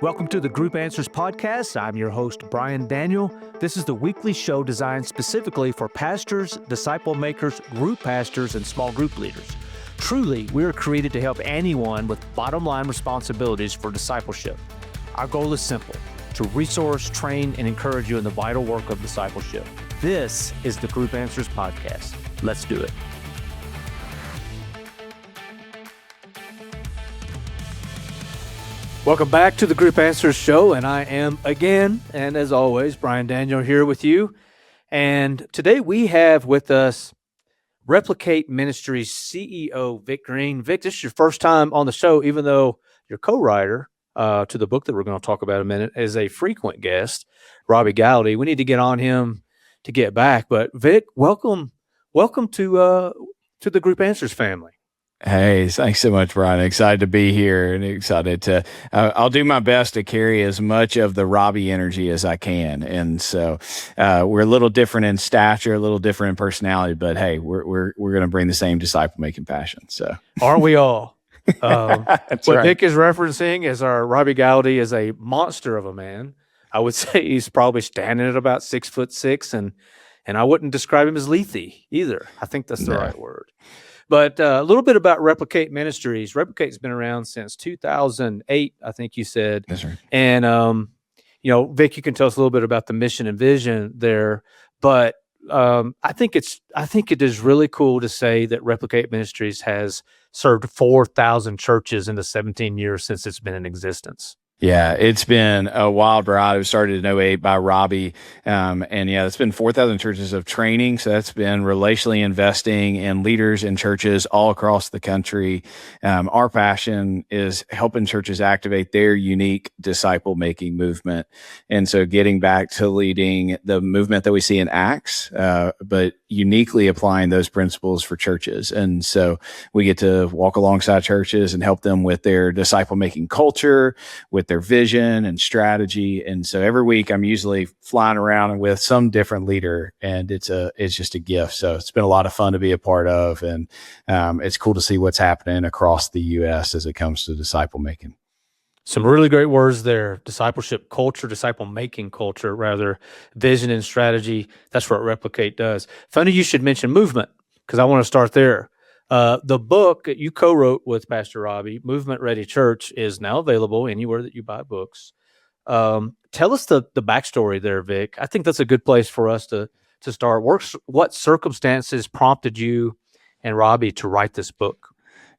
Welcome to the Group Answers podcast. I'm your host, Brian Daniel. This is the weekly show designed specifically for pastors, disciple makers, group pastors, and small group leaders. Truly, we are created to help anyone with bottom line responsibilities for discipleship. Our goal is simple: to resource, train, and encourage you in the vital work of discipleship. This is the Group Answers podcast. Let's do it. Welcome back to the Group Answers show, and I am again, and as always, Brian Daniel here with you. And today we have with us Replicate Ministries CEO Vick Green. Vick, this is your first time on the show, even though your co-writer to the book that we're going to talk about in a minute is a frequent guest, Robbie Gowdy. We need to get on him to get back. But Vick, welcome to the Group Answers family. Hey, thanks so much, Brian. Excited to be here and excited to, I'll do my best to carry as much of the Robbie energy as I can. And so, we're a little different in stature, a little different in personality, but hey, we're going to bring the same disciple making passion. So aren't we all? That's what right. Vick is referencing is our Robbie Gowdy is a monster of a man. I would say he's probably standing at about 6'6", and I wouldn't describe him as lethy either. I think that's the right word. But a little bit about Replicate Ministries. Replicate's been around since 2008, I think you said. That's right. And, Vick, you can tell us a little bit about the mission and vision there. But I think it is really cool to say that Replicate Ministries has served 4,000 churches in the 17 years since it's been in existence. Yeah, it's been a wild ride. It was started in 2008 by Robbie. It's been 4,000 churches of training. So that's been relationally investing in leaders in churches all across the country. Our passion is helping churches activate their unique disciple making movement. And so getting back to leading the movement that we see in Acts, but uniquely applying those principles for churches. And so we get to walk alongside churches and help them with their disciple making culture, with their vision and strategy. And so every week I'm usually flying around with some different leader, and it's just a gift. So it's been a lot of fun to be a part of. And it's cool to see what's happening across the U.S. as it comes to disciple making. Some really great words there: discipleship culture, disciple making culture, rather, vision and strategy. That's what Replicate does. Funny you should mention movement, because I want to start there. The book that you co-wrote with Pastor Robbie, Movement Ready Church, is now available anywhere that you buy books. Tell us the backstory there, Vick. I think that's a good place for us to start. What circumstances prompted you and Robbie to write this book?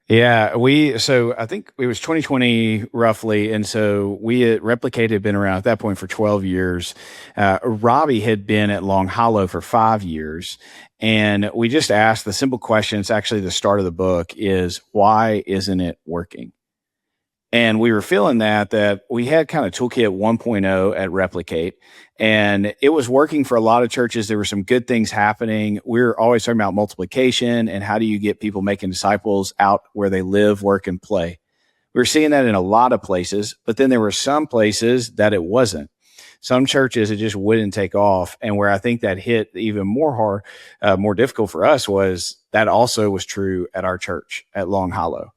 Yeah, so I think it was 2020 roughly. And so we at Replicate had been around at that point for 12 years. Robbie had been at Long Hollow for 5 years. And we just asked the simple question. It's actually the start of the book is, why isn't it working? And we were feeling that we had kind of toolkit 1.0 at Replicate, and it was working for a lot of churches. There were some good things happening. We were always talking about multiplication and how do you get people making disciples out where they live, work, and play. We were seeing that in a lot of places, but then there were some places that it wasn't. Some churches, it just wouldn't take off. And where I think that hit even more hard, more difficult for us was that also was true at our church at Long Hollow.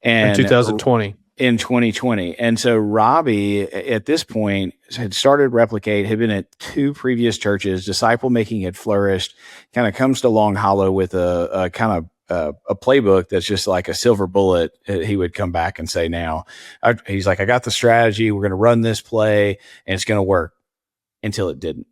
And in 2020. In 2020. And so Robbie, at this point, had started Replicate, had been at 2 previous churches. Disciple making had flourished, kind of comes to Long Hollow with a kind of a playbook that's just like a silver bullet. He would come back and say, he's like, I got the strategy. We're going to run this play and it's going to work, until it didn't.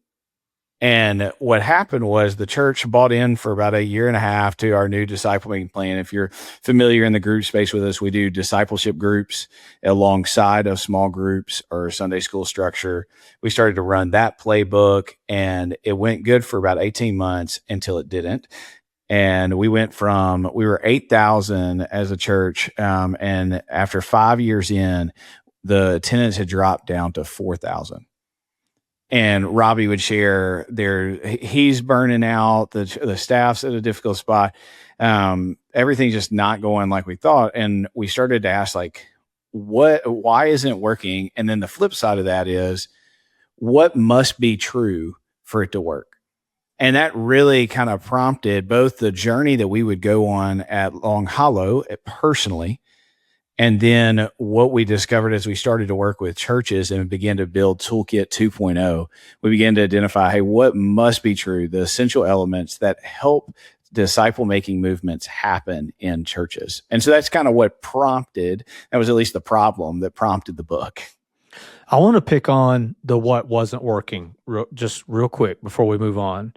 And what happened was the church bought in for about a year and a half to our new disciple making plan. If you're familiar in the group space with us, we do discipleship groups alongside of small groups or Sunday school structure. We started to run that playbook, and it went good for about 18 months until it didn't. And we were 8,000 as a church. And after 5 years in, the attendance had dropped down to 4,000. And Robbie would share he's burning out, the staff's at a difficult spot. Everything's just not going like we thought. And we started to ask, why isn't it working? And then the flip side of that is, what must be true for it to work? And that really kind of prompted both the journey that we would go on at Long Hollow personally, And then what we discovered as we started to work with churches and began to build Toolkit 2.0, we began to identify, hey, what must be true, the essential elements that help disciple making movements happen in churches. And so that's kind of what prompted, that was at least the problem that prompted the book. I want to pick on the what wasn't working just real quick before we move on.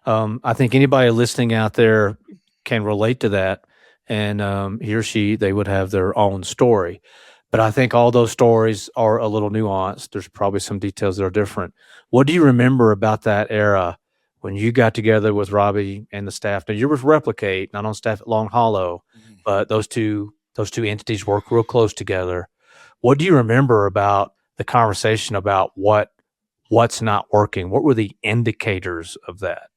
I think anybody listening out there can relate to that, and he or she, they would have their own story. But I think all those stories are a little nuanced. There's probably some details that are different. What do you remember about that era when you got together with Robbie and the staff? Now you're with Replicate, not on staff at Long Hollow, but those two entities work real close together. What do you remember about the conversation about what's not working? What were the indicators of that?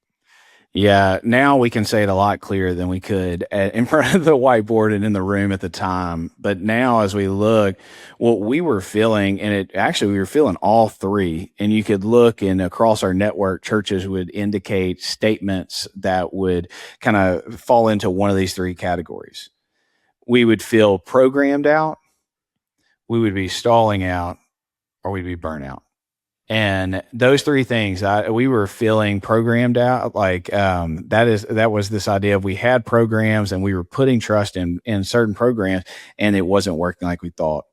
Yeah, now we can say it a lot clearer than we could in front of the whiteboard and in the room at the time. But now, as we look, what we were feeling, and we were feeling all three. And you could look, and across our network, churches would indicate statements that would kind of fall into one of these three categories. We would feel programmed out, we would be stalling out, or we'd be burnout. And those three things, we were feeling programmed out. Like that was this idea of we had programs and we were putting trust in certain programs, and it wasn't working like we thought.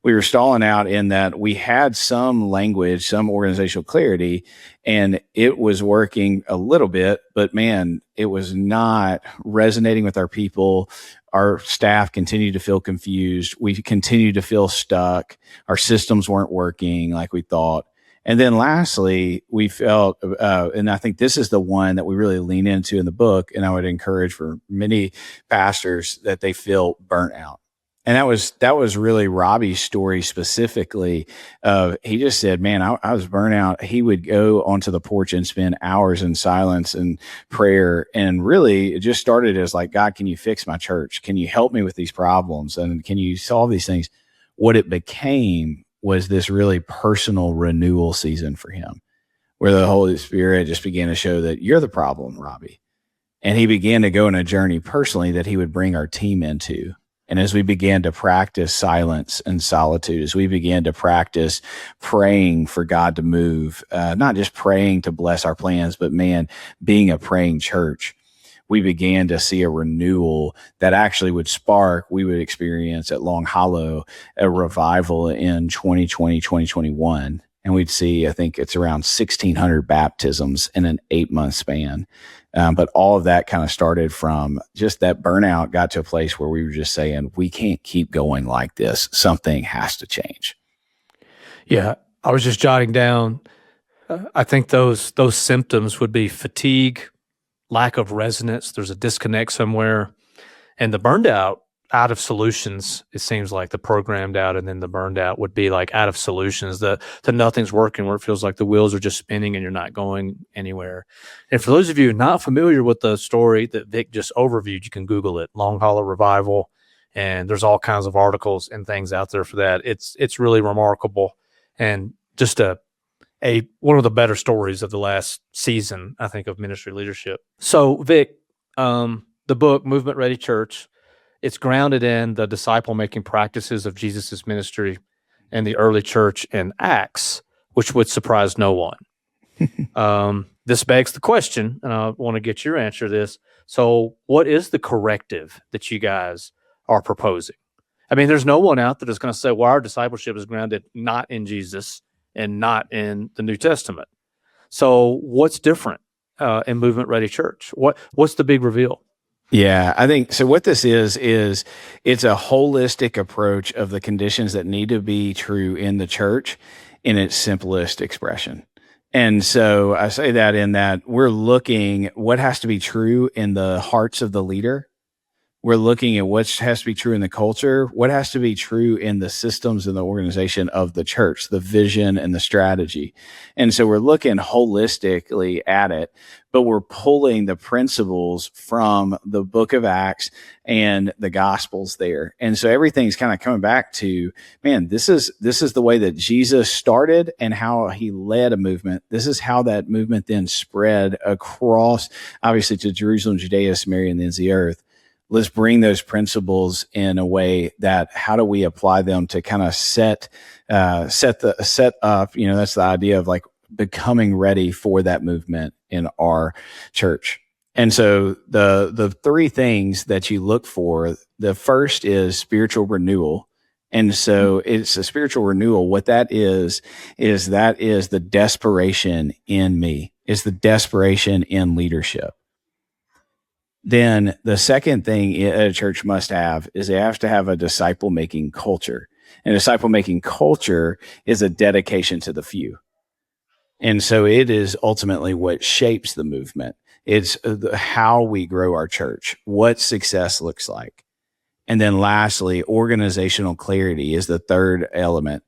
We were stalling out in that we had some language, some organizational clarity, and it was working a little bit, but man, it was not resonating with our people. Our staff continued to feel confused. We continued to feel stuck. Our systems weren't working like we thought. And then lastly, we felt, and I think this is the one that we really lean into in the book, and I would encourage for many pastors that they feel burnt out. And that was really Robbie's story specifically. He just said, man, I was burnt out. He would go onto the porch and spend hours in silence and prayer. And really it just started as like, God, can you fix my church? Can you help me with these problems? And can you solve these things? What it became was this really personal renewal season for him, where the Holy Spirit just began to show that you're the problem, Robbie. And he began to go on a journey personally that he would bring our team into. And as we began to practice silence and solitude, as we began to practice praying for God to move, not just praying to bless our plans, but man, being a praying church, we began to see a renewal that actually would spark, we would experience at Long Hollow, a revival in 2020, 2021. And we'd see, I think it's around 1,600 baptisms in an 8-month span. But all of that kind of started from just that burnout got to a place where we were just saying, we can't keep going like this. Something has to change. Yeah, I was just jotting down. I think those symptoms would be fatigue, lack of resonance. There's a disconnect somewhere, and the burned out of solutions. It seems like the programmed out, and then the burned out would be like out of solutions. The nothing's working, where it feels like the wheels are just spinning and you're not going anywhere. And for those of you not familiar with the story that Vick just overviewed, you can Google it, Long Hollow Revival, and there's all kinds of articles and things out there for that. It's really remarkable, and just one of the better stories of the last season, I think, of ministry leadership. So, Vick, the book, Movement Ready Church, it's grounded in the disciple-making practices of Jesus' ministry and the early church in Acts, which would surprise no one. This begs the question, and I want to get your answer to this. So, what is the corrective that you guys are proposing? I mean, there's no one out there that's going to say, well, our discipleship is grounded not in Jesus and not in the New Testament. So what's different in Movement Ready Church? What's the big reveal? Yeah, I think so. What this is it's a holistic approach of the conditions that need to be true in the church in its simplest expression. And so I say that in that we're looking what has to be true in the hearts of the leader. We're looking at what has to be true in the culture, what has to be true in the systems and the organization of the church, the vision and the strategy. And so we're looking holistically at it, but we're pulling the principles from the book of Acts and the gospels there. And so everything's kind of coming back to, man, this is the way that Jesus started and how he led a movement. This is how that movement then spread across, obviously, to Jerusalem, Judea, Samaria, and the ends of the earth. let's bring those principles in a way that how do we apply them to kind of set up, that's the idea of like becoming ready for that movement in our church. And so the three things that you look for, the first is spiritual renewal. And so it's a spiritual renewal. What that is the desperation in me. It's the desperation in leadership. Then the second thing a church must have is they have to have a disciple making culture. And disciple making culture is a dedication to the few. And so it is ultimately what shapes the movement. It's how we grow our church, what success looks like. And then lastly, organizational clarity is the third element.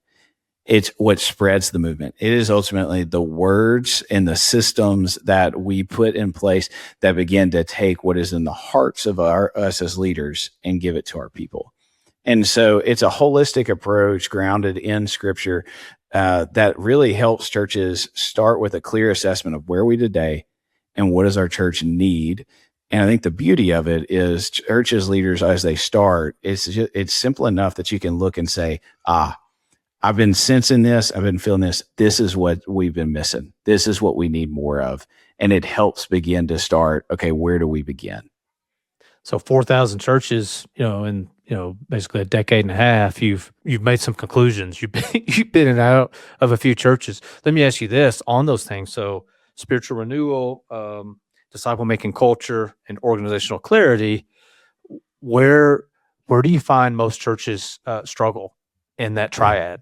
It's what spreads the movement. It is ultimately the words and the systems that we put in place that begin to take what is in the hearts of us as leaders and give it to our people. And so it's a holistic approach grounded in scripture that really helps churches start with a clear assessment of where are we today and what does our church need. And I think the beauty of it is churches leaders, as they start, it's simple enough that you can look and say, I've been sensing this. I've been feeling this. This is what we've been missing. This is what we need more of. And it helps begin to start, okay, where do we begin? So 4,000 churches, in basically a decade and a half, you've made some conclusions. You've been in and out of a few churches. Let me ask you this on those things. So spiritual renewal, disciple making culture, and organizational clarity. Where do you find most churches struggle in that triad?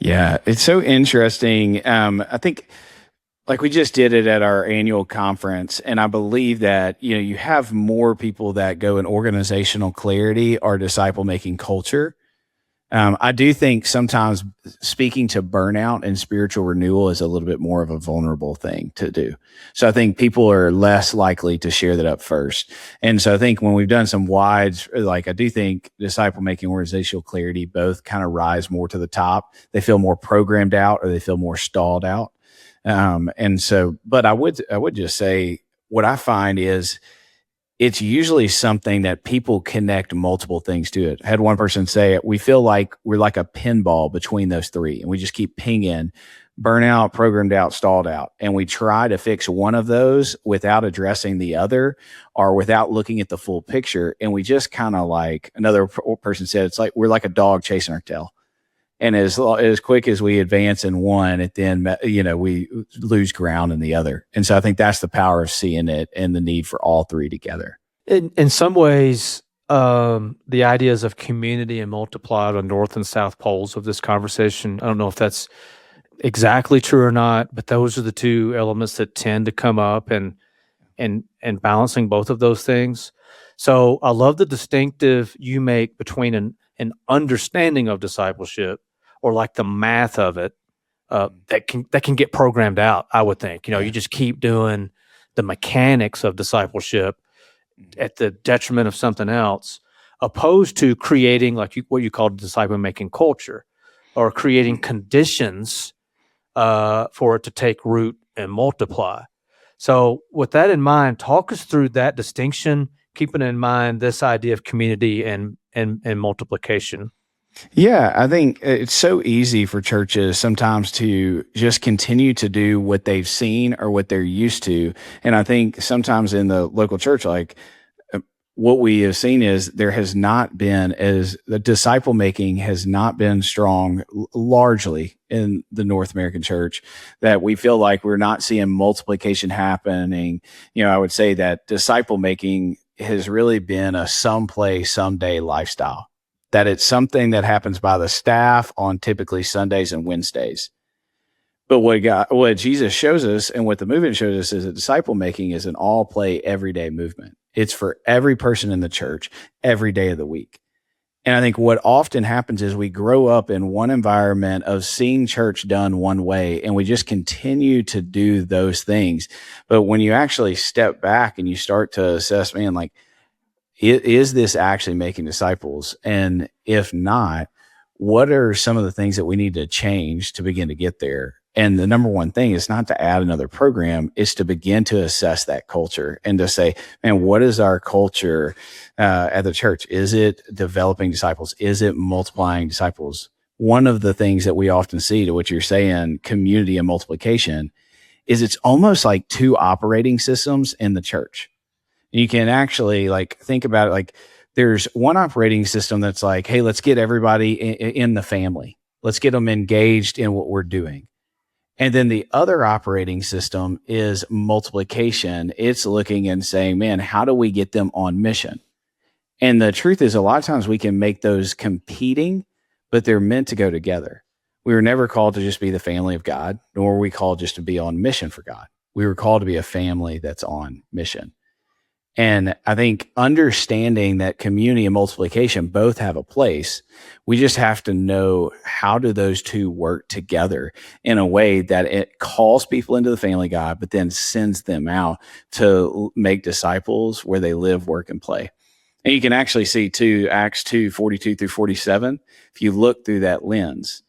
Yeah, it's so interesting. I think like we just did it at our annual conference, and I believe that, you have more people that go in organizational clarity or disciple making culture. I do think sometimes speaking to burnout and spiritual renewal is a little bit more of a vulnerable thing to do. So I think people are less likely to share that up first. And so I think when we've done some wides, like I do think disciple making, organizational clarity both kind of rise more to the top. They feel more programmed out or they feel more stalled out. But I would just say what I find is it's usually something that people connect multiple things to it. I had one person say it, we feel like we're like a pinball between those three, and we just keep pinging burnout, programmed out, stalled out. And we try to fix one of those without addressing the other or without looking at the full picture. And we just kind of like another person said, it's like we're like a dog chasing our tail. And as quick as we advance in one, it then, we lose ground in the other. And so I think that's the power of seeing it and the need for all three together. In some ways, the ideas of community and multiply are the north and south poles of this conversation. I don't know if that's exactly true or not, but those are the two elements that tend to come up and balancing both of those things. So I love the distinctive you make between an understanding of discipleship or like the math of it that can get programmed out, I would think. You just keep doing the mechanics of discipleship at the detriment of something else, opposed to creating what you call disciple making culture or creating conditions for it to take root and multiply. So with that in mind, talk us through that distinction, keeping in mind this idea of community and multiplication. Yeah, I think it's so easy for churches sometimes to just continue to do what they've seen or what they're used to. And I think sometimes in the local church, what we have seen is there has not been the disciple making has not been strong largely in the North American church, that we feel like we're not seeing multiplication happening. I would say that disciple making has really been a someplace, someday lifestyle. That it's something that happens by the staff on typically Sundays and Wednesdays. But what Jesus shows us and what the movement shows us is that disciple making is an all play everyday movement. It's for every person in the church every day of the week. And I think what often happens is we grow up in one environment of seeing church done one way, and we just continue to do those things. But when you actually step back and you start to assess, is this actually making disciples? And if not, what are some of the things that we need to change to begin to get there? And the number one thing is not to add another program, is to begin to assess that culture and to say, man, what is our culture at the church? Is it developing disciples? Is it multiplying disciples? One of the things that we often see, to what you're saying, community and multiplication, is it's almost like two operating systems in the church. You can actually like think about it like there's one operating system that's like, hey, let's get everybody in the family. Let's get them engaged in what we're doing. And then the other operating system is multiplication. It's looking and saying, man, how do we get them on mission? And the truth is, a lot of times we can make those competing, but they're meant to go together. We were never called to just be the family of God, nor were we called just to be on mission for God. We were called to be a family that's on mission. And I think understanding that community and multiplication both have a place, we just have to know how do those two work together in a way that it calls people into the family of God, but then sends them out to make disciples where they live, work, and play. And you can actually see too, Acts 2:42-47. If you look through that lens,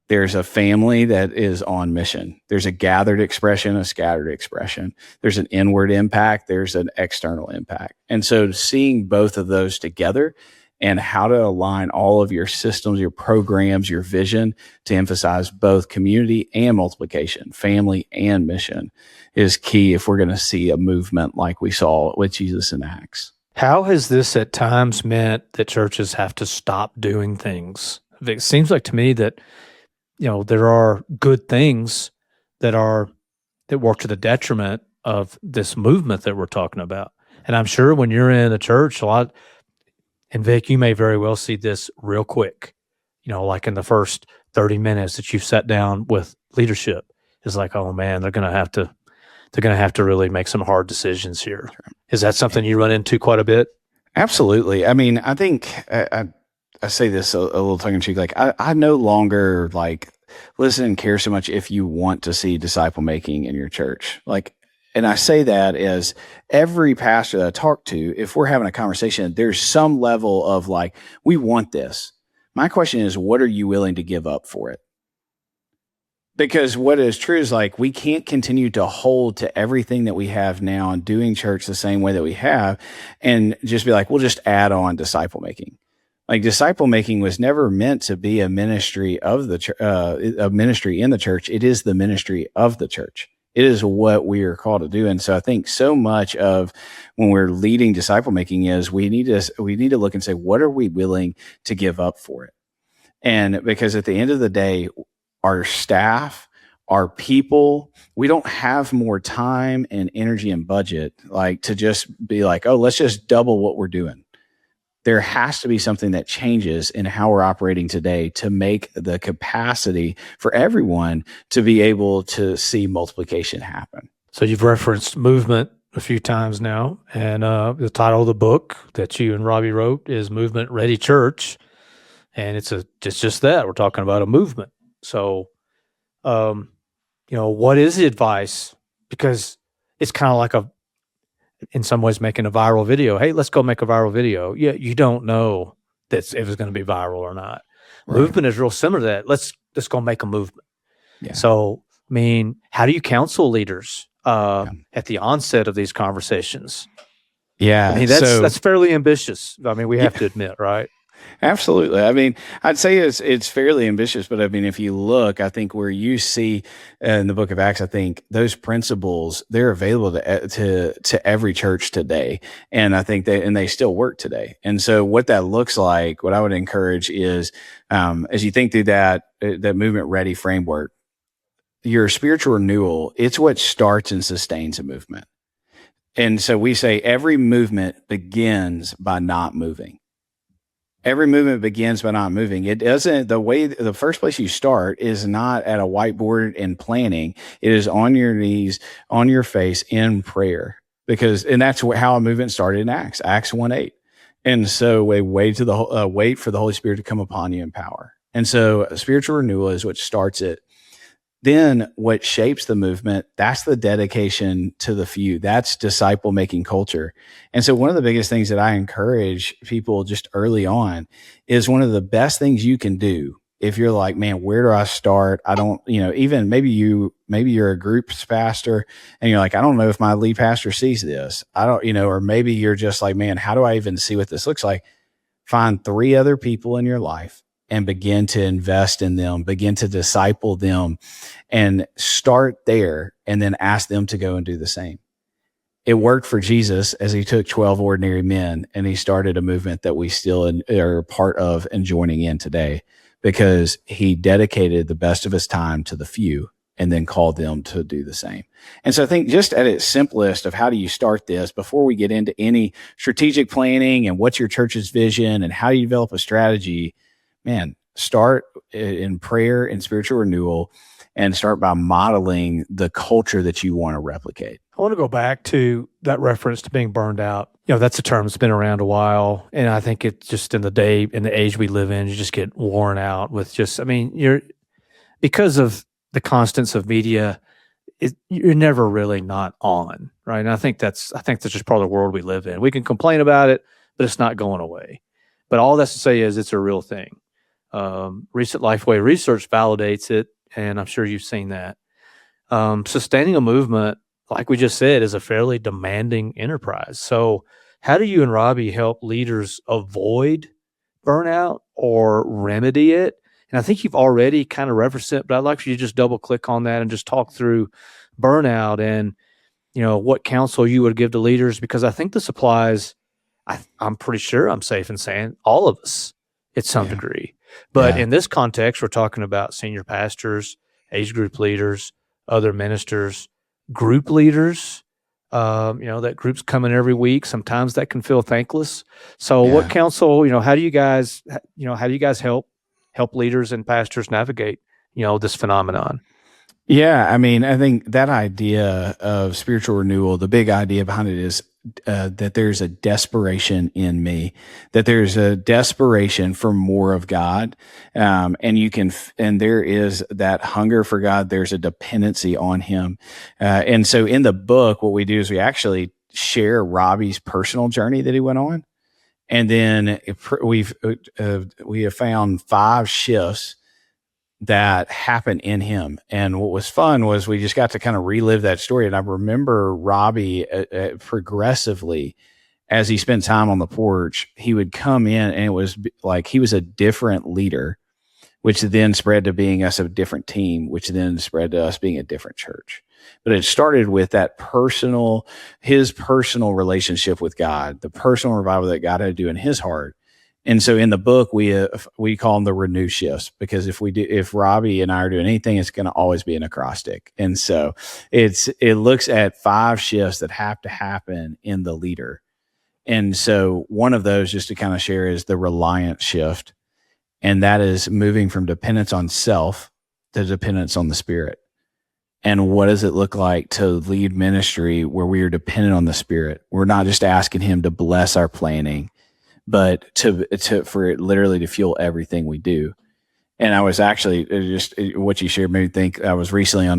there's a family that is on mission. There's a gathered expression, a scattered expression. There's an inward impact. There's an external impact. And so seeing both of those together and how to align all of your systems, your programs, your vision to emphasize both community and multiplication, family and mission is key if we're going to see a movement like we saw with Jesus in Acts. How has this at times meant that churches have to stop doing things? It seems like to me that there are good things that work to the detriment of this movement that we're talking about. And I'm sure when you're in a church a lot, and Vic, you may very well see this real quick, like in the first 30 minutes that you've sat down with leadership, is like, oh man, they're going to have to really make some hard decisions here. Is that something you run into quite a bit? Absolutely. I mean, I think I say this a little tongue in cheek, like I no longer like listen and care so much if you want to see disciple making in your church. Like, and I say that as every pastor that I talk to, if we're having a conversation, there's some level of like, we want this. My question is, what are you willing to give up for it? Because what is true is like, we can't continue to hold to everything that we have now and doing church the same way that we have and just be like, we'll just add on disciple making. Like disciple making was never meant to be a ministry of a ministry in the church. It is the ministry of the church. It is what we are called to do. And so I think so much of when we're leading disciple making is we need to look and say, what are we willing to give up for it? And because at the end of the day, our staff, our people, we don't have more time and energy and budget like to just be like, oh, let's just double what we're doing. There has to be something that changes in how we're operating today to make the capacity for everyone to be able to see multiplication happen. So you've referenced movement a few times now, and the title of the book that you and Robbie wrote is Movement Ready Church, and it's just that we're talking about a movement. So, what is the advice? Because it's kind of like in some ways making a viral video. Hey, let's go make a viral video. Yeah, you don't know if it's going to be viral or not. Right. Movement is real similar to that. Let's go make a movement. Yeah. So, I mean, how do you counsel leaders at the onset of these conversations? Yeah, I mean, that's fairly ambitious. I mean, we have to admit, right? Absolutely. I mean, I'd say it's fairly ambitious, but I mean, if you look, I think where you see in the book of Acts, I think those principles, they're available to every church today. And I think they still work today. And so what that looks like, what I would encourage is, as you think through that movement ready framework, your spiritual renewal, it's what starts and sustains a movement. And so we say every movement begins by not moving. Every movement begins by not moving. It doesn't, the first place you start is not at a whiteboard and planning. It is on your knees, on your face in prayer, and that's how a movement started in Acts 1:8. And so we wait for the Holy Spirit to come upon you in power. And so spiritual renewal is what starts it. Then what shapes the movement, that's the dedication to the few. That's disciple making culture. And so one of the biggest things that I encourage people just early on is one of the best things you can do if you're like, man, where do I start? I don't, even maybe you're a groups pastor and you're like, I don't know if my lead pastor sees this. I don't, or maybe you're just like, man, how do I even see what this looks like? Find 3 other people in your life and begin to invest in them, begin to disciple them, and start there, and then ask them to go and do the same. It worked for Jesus as he took 12 ordinary men and he started a movement that we still are part of and joining in today, because he dedicated the best of his time to the few and then called them to do the same. And so I think just at its simplest of how do you start this, before we get into any strategic planning and what's your church's vision and how you develop a strategy, man, start in prayer and spiritual renewal, and start by modeling the culture that you want to replicate. I want to go back to that reference to being burned out. That's a term that's been around a while. And I think it's just in the age we live in, you just get worn out with because of the constants of media, you're never really not on, right? And I think that's just part of the world we live in. We can complain about it, but it's not going away. But all that's to say is it's a real thing. Recent Lifeway research validates it, and I'm sure you've seen that. Sustaining a movement, like we just said, is a fairly demanding enterprise. So how do you and Robbie help leaders avoid burnout or remedy it? And I think you've already kind of referenced it, but I'd like for you to just double click on that and just talk through burnout and, what counsel you would give to leaders, because I think this applies, I'm pretty sure I'm safe in saying all of us at some degree. But in this context, we're talking about senior pastors, age group leaders, other ministers, group leaders. That group's coming every week. Sometimes that can feel thankless. So what counsel, how do you guys help leaders and pastors navigate, this phenomenon? Yeah. I mean, I think that idea of spiritual renewal, the big idea behind it is that there's a desperation in me, that there's a desperation for more of God. And there is that hunger for God. There's a dependency on him. And so in the book, what we do is we actually share Robbie's personal journey that he went on. And then we have found 5 shifts that happened in him. And what was fun was we just got to kind of relive that story. And I remember Robbie progressively, as he spent time on the porch, he would come in and it was like he was a different leader, which then spread to being us a different team, which then spread to us being a different church. But it started with that his personal relationship with God, the personal revival that God had to do in his heart. And so in the book, we call them the renew shifts, because if Robbie and I are doing anything, it's going to always be an acrostic. And so it looks at 5 shifts that have to happen in the leader. And so one of those, just to kind of share, is the reliant shift. And that is moving from dependence on self to dependence on the Spirit. And what does it look like to lead ministry where we are dependent on the Spirit? We're not just asking him to bless our planning, but for it literally to fuel everything we do. And I was actually just what you shared made me think. I was recently on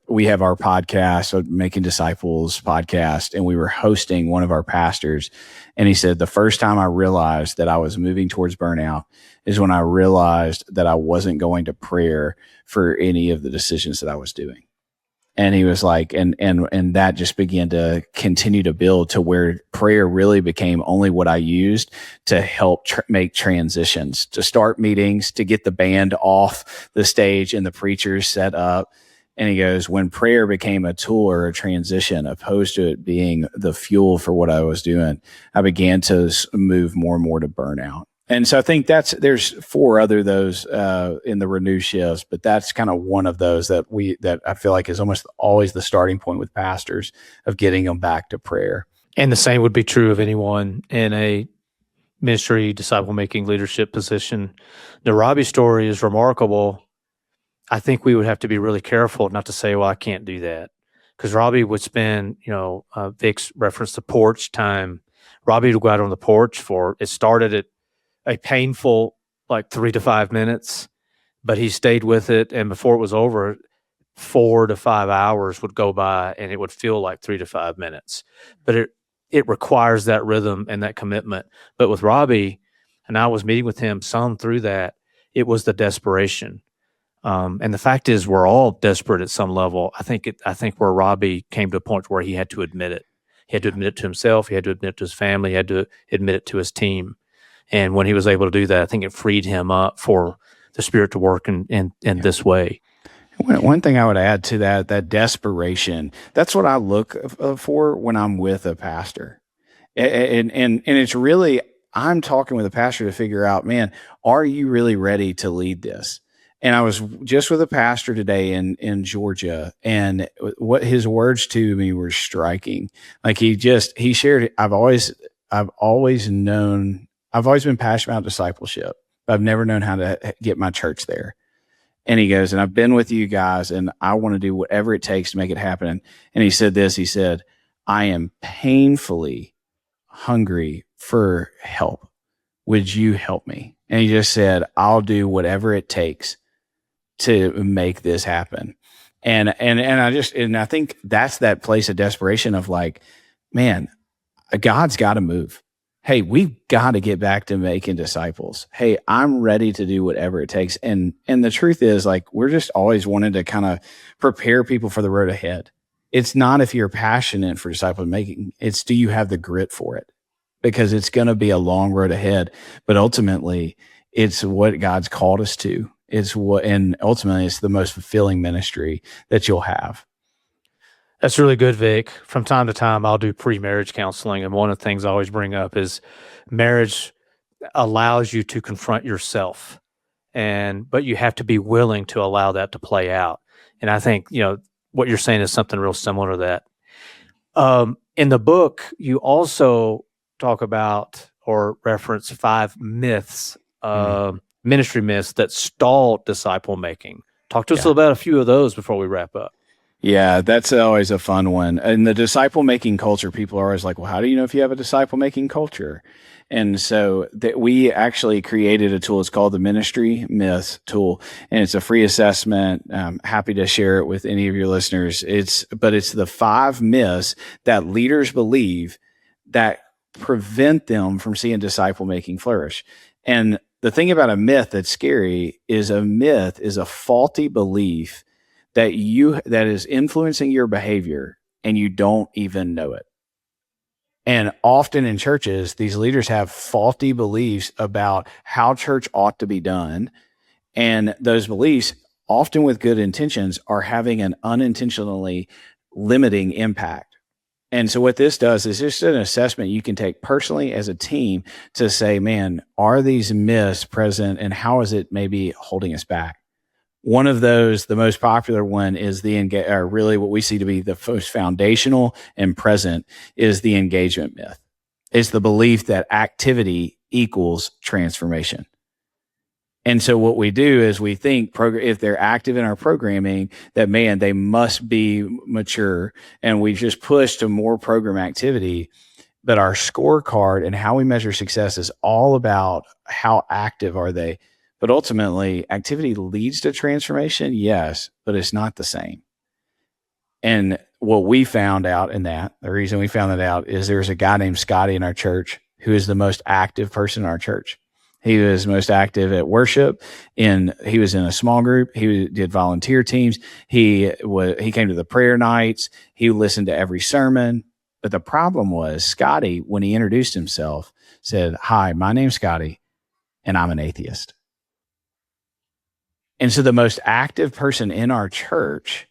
we have our podcast, Making Disciples podcast, and we were hosting one of our pastors. And he said, the first time I realized that I was moving towards burnout is when I realized that I wasn't going to prayer for any of the decisions that I was doing. And he was like, and that just began to continue to build to where prayer really became only what I used to help make transitions, to start meetings, to get the band off the stage and the preachers set up. And he goes, when prayer became a tool or a transition, opposed to it being the fuel for what I was doing, I began to move more and more to burnout. And so I think there's 4 other those in the renew shifts, but that's kind of one of those that I feel like is almost always the starting point with pastors of getting them back to prayer. And the same would be true of anyone in a ministry, disciple making leadership position. The Robbie story is remarkable. I think we would have to be really careful not to say, well, I can't do that. Because Robbie would spend, Vick's referenced the porch time. Robbie would go out on the porch it started at a painful 3 to 5 minutes, but he stayed with it. And before it was over, 4 to 5 hours would go by and it would feel like 3 to 5 minutes. But it requires that rhythm and that commitment. But with Robbie, and I was meeting with him some through that, It was the desperation. And the fact is, we're all desperate at some level. I think where Robbie came to a point where he had to admit it. He had to admit it to himself. He had to admit it to his family. He had to admit it to his team. And when he was able to do that, I think it freed him up for the Spirit to work in this way. One thing I would add to that desperation, that's what I look for when I'm with a pastor. And it's really, I'm talking with a pastor to figure out, man, are you really ready to lead this? And I was just with a pastor today in Georgia, and what his words to me were striking. Like he shared, I've always been passionate about discipleship, but I've never known how to get my church there. And he goes, and I've been with you guys, and I want to do whatever it takes to make it happen. And he said this, he said, I am painfully hungry for help. Would you help me? And he just said, I'll do whatever it takes to make this happen. And I think that's that place of desperation of like, man, God's got to move. Hey, we've got to get back to making disciples. Hey, I'm ready to do whatever it takes. And the truth is, like, we're just always wanting to kind of prepare people for the road ahead. It's not if you're passionate for disciple making, it's do you have the grit for it? Because it's going to be a long road ahead. But ultimately, it's what God's called us to. And ultimately, it's the most fulfilling ministry that you'll have. That's really good, Vic. From time to time, I'll do pre-marriage counseling, and one of the things I always bring up is marriage allows you to confront yourself, but you have to be willing to allow that to play out. And I think what you're saying is something real similar to that. In the book, you also talk about or reference 5 myths, ministry myths that stall disciple making. Talk to us about a few of those before we wrap up. Yeah, that's always a fun one. In the disciple making culture, people are always like, well, how do you know if you have a disciple making culture? And so we actually created a tool. It's called the Ministry Myths tool, and it's a free assessment. I'm happy to share it with any of your listeners. But it's the 5 myths that leaders believe that prevent them from seeing disciple making flourish. And the thing about a myth that's scary is a myth is a faulty belief that is influencing your behavior and you don't even know it. And often in churches, these leaders have faulty beliefs about how church ought to be done. And those beliefs, often with good intentions, are having an unintentionally limiting impact. And so what this does is just an assessment you can take personally as a team to say, man, are these myths present and how is it maybe holding us back? One of those, the most popular one, is really what we see to be the most foundational and present is the engagement myth. It's the belief that activity equals transformation. And so what we do is we think if they're active in our programming, that, man, they must be mature, and we just push to more program activity. But our scorecard and how we measure success is all about how active are they. But ultimately, activity leads to transformation, yes, but it's not the same. And what we found out the reason we found that out is there's a guy named Scotty in our church who is the most active person in our church. He was most active at worship. He was in a small group. He did volunteer teams. He came to the prayer nights. He listened to every sermon. But the problem was Scotty, when he introduced himself, said, "Hi, my name's Scotty, and I'm an atheist." And so the most active person in our church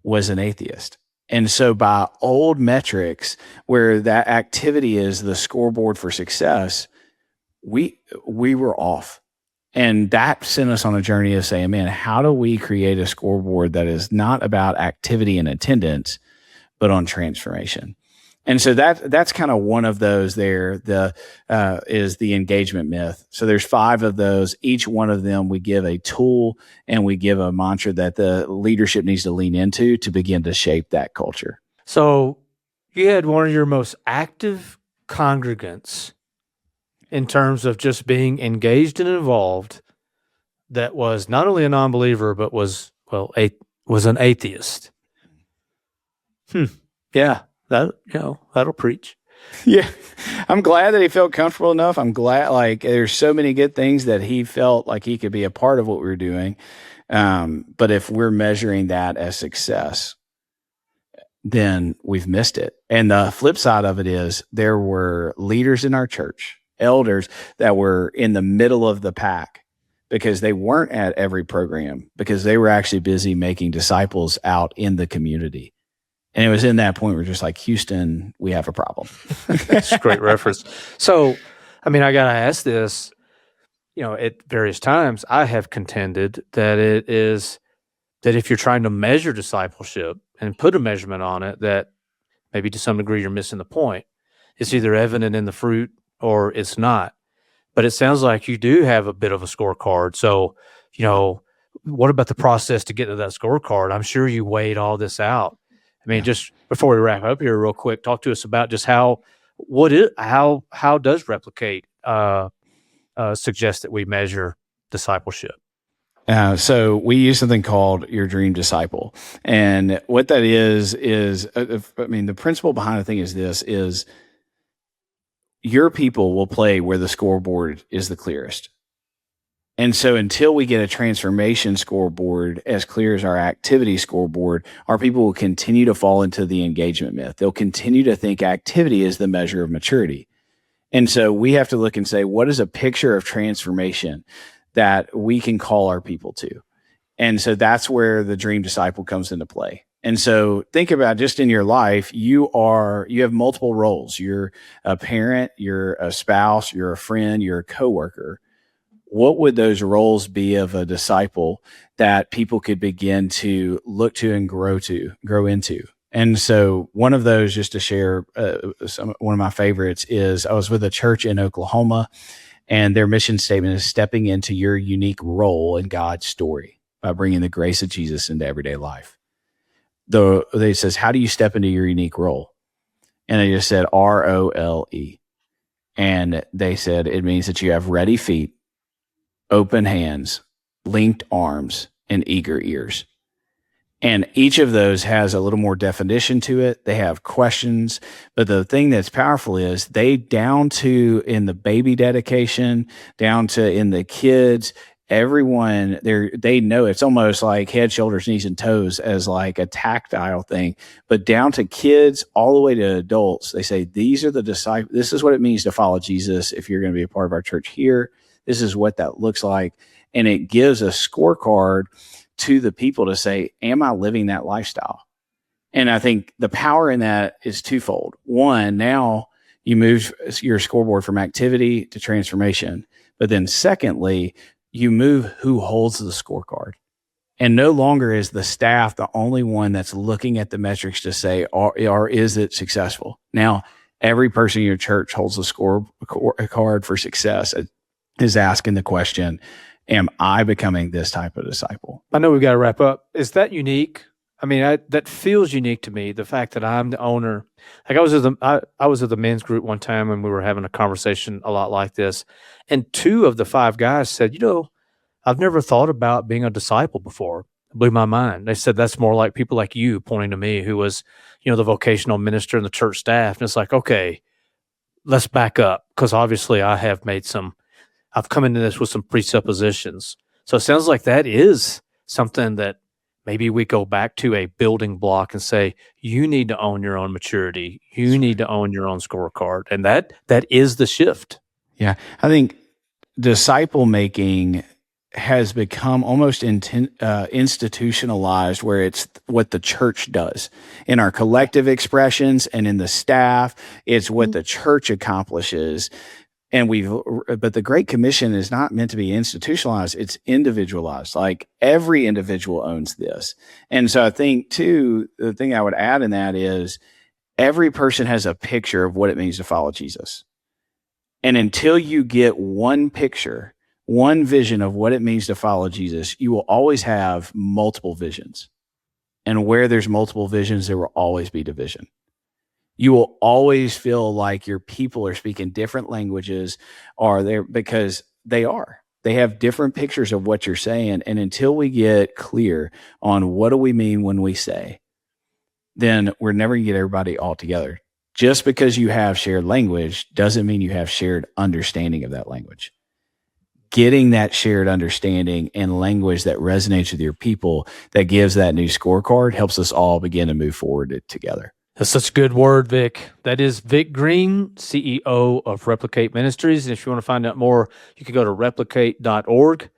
was an atheist. And so by old metrics, where that activity is the scoreboard for success, we were off. And that sent us on a journey of saying, man, how do we create a scoreboard that is not about activity and attendance, but on transformation? And so that's kind of one of those there, is the engagement myth. So there's 5 of those. Each one of them, we give a tool and we give a mantra that the leadership needs to lean into to begin to shape that culture. So you had one of your most active congregants in terms of just being engaged and involved that was not only a non-believer, but was an atheist. Yeah. That'll preach. Yeah. I'm glad that he felt comfortable enough. I'm glad, like, there's so many good things that he felt like he could be a part of what we were doing. But if we're measuring that as success, then we've missed it. And the flip side of it is there were leaders in our church, elders that were in the middle of the pack because they weren't at every program because they were actually busy making disciples out in the community. And it was in that point where we're just like, Houston, we have a problem. That's a great reference. So, I mean, I got to ask this, at various times, I have contended that it is that if you're trying to measure discipleship and put a measurement on it, that maybe to some degree you're missing the point. It's either evident in the fruit or it's not. But it sounds like you do have a bit of a scorecard. So, what about the process to get to that scorecard? I'm sure you weighed all this out. I mean, just before we wrap up here real quick, talk to us about just how does replicate suggest that we measure discipleship? So we use something called your dream disciple. And what that is, the principle behind the thing is this, is your people will play where the scoreboard is the clearest. And so until we get a transformation scoreboard as clear as our activity scoreboard, our people will continue to fall into the engagement myth. They'll continue to think activity is the measure of maturity. And so we have to look and say, what is a picture of transformation that we can call our people to? And so that's where the dream disciple comes into play. And so think about just in your life, you have multiple roles. You're a parent, you're a spouse, you're a friend, you're a coworker. What would those roles be of a disciple that people could begin to look to and grow into? And so one of those, just to share, one of my favorites is I was with a church in Oklahoma, and their mission statement is stepping into your unique role in God's story by bringing the grace of Jesus into everyday life. They says, how do you step into your unique role? And they just said ROLE. And they said, it means that you have ready feet, open hands, linked arms, and eager ears. And each of those has a little more definition to it. They have questions, but the thing that's powerful is they down to in the baby dedication, down to in the kids, everyone they know it's almost like head, shoulders, knees, and toes as like a tactile thing, but down to kids all the way to adults, they say, these are the disciples. This is what it means to follow Jesus. If you're going to be a part of our church here, this is what that looks like. And it gives a scorecard to the people to say, am I living that lifestyle? And I think the power in that is twofold. One, now you move your scoreboard from activity to transformation. But then secondly, you move who holds the scorecard. And no longer is the staff the only one that's looking at the metrics to say, or is it successful? Now, every person in your church holds the scorecard for success, is asking the question, am I becoming this type of disciple? I know we've got to wrap up. Is that unique? I mean, that feels unique to me, the fact that I'm the owner. Like I was at the men's group one time and we were having a conversation a lot like this. And 2 of the 5 guys said, I've never thought about being a disciple before. It blew my mind. They said that's more like people like you, pointing to me, who was, the vocational minister and the church staff. And it's like, okay, let's back up, because obviously I've come into this with some presuppositions. So it sounds like that is something that maybe we go back to a building block and say, you need to own your own maturity. You need to own your own scorecard. And that is the shift. Yeah. I think disciple making has become almost institutionalized, where it's what the church does in our collective expressions and in the staff. It's what the church accomplishes. But the Great Commission is not meant to be institutionalized. It's individualized. Like every individual owns this. And so I think too, the thing I would add in that is every person has a picture of what it means to follow Jesus. And until you get one picture, one vision of what it means to follow Jesus, you will always have multiple visions. And where there's multiple visions, there will always be division. You will always feel like your people are speaking different languages, because they have different pictures of what you're saying. And until we get clear on what do we mean when we say, then we're never going to get everybody all together. Just because you have shared language doesn't mean you have shared understanding of that language. Getting that shared understanding and language that resonates with your people, that gives that new scorecard, helps us all begin to move forward together. That's such a good word, Vic. That is Vick Green, CEO of Replicate Ministries. And if you want to find out more, you can go to replicate.org.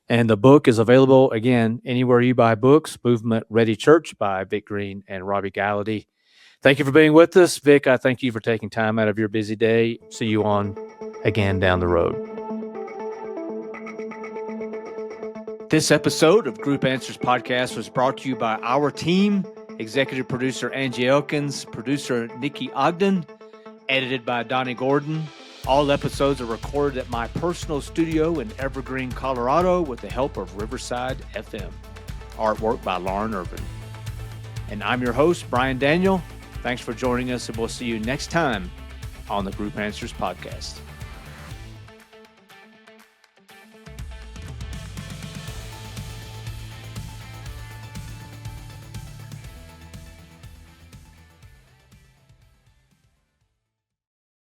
And the book is available, again, anywhere you buy books, Movement Ready Church by Vick Green and Robbie Gallaty. Thank you for being with us. Vic, I thank you for taking time out of your busy day. See you on again down the road. This episode of Group Answers Podcast was brought to you by our team, executive producer Angie Elkins, producer Nikki Ogden, edited by Donnie Gordon. All episodes are recorded at my personal studio in Evergreen, Colorado, with the help of Riverside FM. Artwork by Lauren Irvin. And I'm your host, Brian Daniel. Thanks for joining us, and we'll see you next time on the Group Answers Podcast.